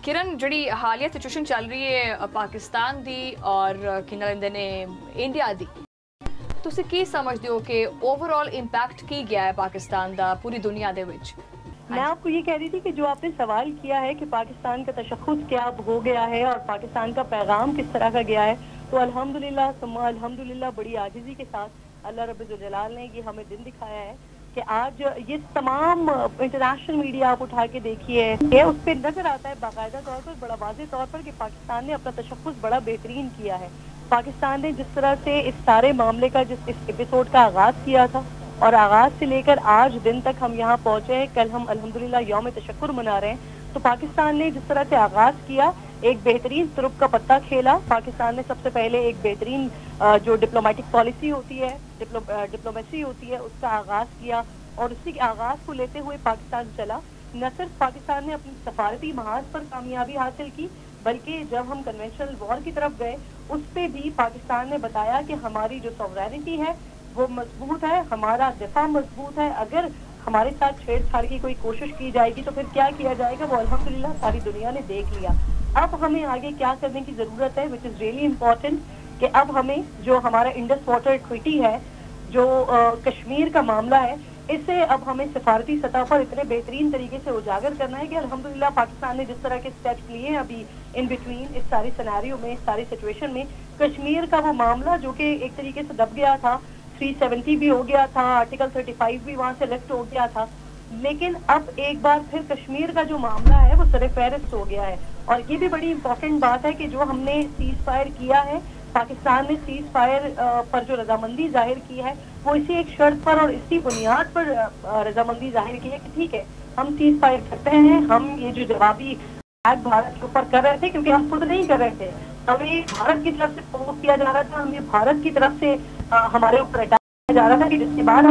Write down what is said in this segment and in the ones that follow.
किरण जी हालिया सिचुएशन चल रही है पाकिस्तान दी और की नाल ने इंडिया दी तुसी की समझदे हो कि ओवरऑल इंपैक्ट की गया है पाकिस्तान दा पूरी दुनिया दे विच? मैं आपको ये कह रही थी कि जो आपने सवाल किया है कि पाकिस्तान का तशख़्ख़ुस क्या अब हो गया है और पाकिस्तान का पैगाम किस तरह का गया है, तो अल्हम्दुलिल्लाह सुम्मा अल्हम्दुलिल्लाह बड़ी आजिज़ी के साथ अल्लाह रब्बुल जलाल ने ये हमें दिन दिखाया है कि आज ये तमाम इंटरनेशनल मीडिया आप उठा के देखिए उस पर नजर आता है बाकायदा तौर पर, बड़ा वाज़ेह तौर पर कि पाकिस्तान ने अपना तशख़्ख़ुस बड़ा बेहतरीन किया है। पाकिस्तान ने जिस तरह से इस सारे मामले का इस एपिसोड का आगाज़ किया था और आगाज से लेकर आज दिन तक हम यहाँ पहुंचे हैं, कल हम अल्हम्दुलिल्लाह यौम तशक्कुर मना रहे हैं, तो पाकिस्तान ने जिस तरह से आगाज किया एक बेहतरीन तुरुप का पत्ता खेला। पाकिस्तान ने सबसे पहले एक बेहतरीन जो डिप्लोमेटिक पॉलिसी होती है, डिप्लोमेसी होती है, उसका आगाज किया और उसी आगाज को लेते हुए पाकिस्तान चला। न सिर्फ पाकिस्तान ने अपनी सफारती महाज पर कामयाबी हासिल की, बल्कि जब हम कन्वेंशनल वॉर की तरफ गए उस पर भी पाकिस्तान ने बताया कि हमारी जो सॉवरेनिटी है वो मजबूत है, हमारा दिफा मजबूत है, अगर हमारे साथ छेड़छाड़ की कोई कोशिश की जाएगी तो फिर क्या किया जाएगा वो अल्हम्दुलिल्लाह सारी दुनिया ने देख लिया। अब हमें आगे क्या करने की जरूरत है, विच इज रियली इम्पोर्टेंट, कि अब हमें जो हमारा इंडस वाटर ट्रीटी है, जो कश्मीर का मामला है, इसे अब हमें सिफारती सतह पर इतने बेहतरीन तरीके से उजागर करना है कि अल्हम्दुलिल्लाह पाकिस्तान ने जिस तरह के स्टेप्स लिए हैं अभी इन बिटवीन इस सारी सिनेरियो में, इस सारी सिचुएशन में, कश्मीर का वो मामला जो कि एक तरीके से दब गया था, 370 भी हो गया था, आर्टिकल 35 भी वहां से लिफ्ट हो गया था, लेकिन अब एक बार फिर कश्मीर का जो मामला है वो सरे फहरिस्त हो गया है। और ये भी बड़ी इंपॉर्टेंट बात है कि जो हमने सीज फायर किया है, पाकिस्तान ने सीज फायर पर जो रजामंदी जाहिर की है वो इसी एक शर्त पर और इसी बुनियाद पर रजामंदी जाहिर की है कि ठीक है हम सीज फायर करते हैं, हम ये जो जवाबी अटैक भारत के ऊपर कर रहे थे, क्योंकि हम खुद नहीं कर रहे थे, हमें भारत की तरफ से प्रोवोक किया जा रहा था, हमें भारत की तरफ से हमारे ऊपर अटैक किया जा रहा था कि जिसके बाद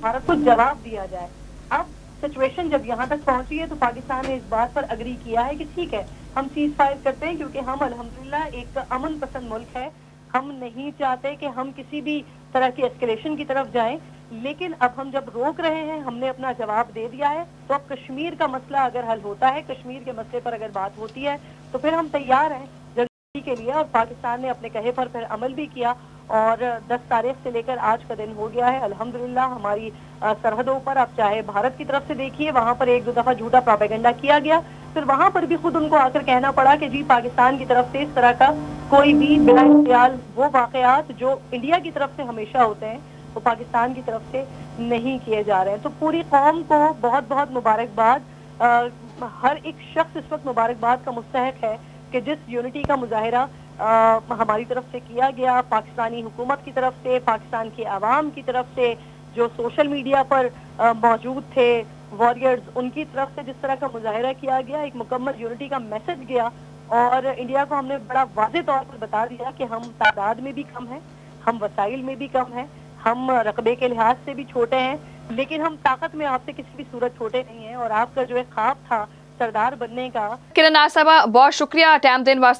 भारत को जवाब दिया जाए। अब सिचुएशन जब यहाँ तक पहुंची है तो पाकिस्तान ने इस बात पर अग्री किया है कि ठीक है हम सीज फायर करते हैं, क्योंकि हम अल्हम्दुलिल्लाह एक अमन पसंद मुल्क है, हम नहीं चाहते कि हम किसी भी तरह की एस्केलेशन की तरफ जाएं, लेकिन अब हम जब रोक रहे हैं, हमने अपना जवाब दे दिया है, तो अब कश्मीर का मसला अगर हल होता है, कश्मीर के मसले पर अगर बात होती है तो फिर हम तैयार हैं जल्दी के लिए। और पाकिस्तान ने अपने कहे पर फिर अमल भी किया और 10 तारीख से लेकर आज का दिन हो गया है अल्हम्दुलिल्लाह। हमारी सरहदों पर आप चाहे भारत की तरफ से देखिए, वहां पर एक दो दफा झूठा प्रोपेगेंडा किया गया, फिर वहां पर भी खुद उनको आकर कहना पड़ा कि जी पाकिस्तान की तरफ से इस तरह का कोई भी बिला इख्तियार वो वाकयात जो इंडिया की तरफ से हमेशा होते हैं वो पाकिस्तान की तरफ से नहीं किए जा रहे हैं। तो पूरी कौम को बहुत बहुत मुबारकबाद, हर एक शख्स इस वक्त मुबारकबाद का मुस्तहक है कि जिस यूनिटी का मुजाहिरा हमारी तरफ से किया गया, पाकिस्तानी हुकूमत की तरफ से, पाकिस्तान के अवाम की तरफ से, जो सोशल मीडिया पर मौजूद थे वॉरियर्स, उनकी तरफ से जिस तरह का मुजाहिरा किया गया, एक मुकम्मल यूनिटी का मैसेज गया और इंडिया को हमने बड़ा वाज़ेह तौर पर बता दिया कि हम तादाद में भी कम हैं, हम वसाइल में भी कम हैं, हम रकबे के लिहाज से भी छोटे हैं, लेकिन हम ताकत में आपसे किसी भी सूरत छोटे नहीं हैं। और आपका जो एक ख्वाब था सरदार बनने का। किरण साहबा बहुत शुक्रिया टाइम देने वास्ते।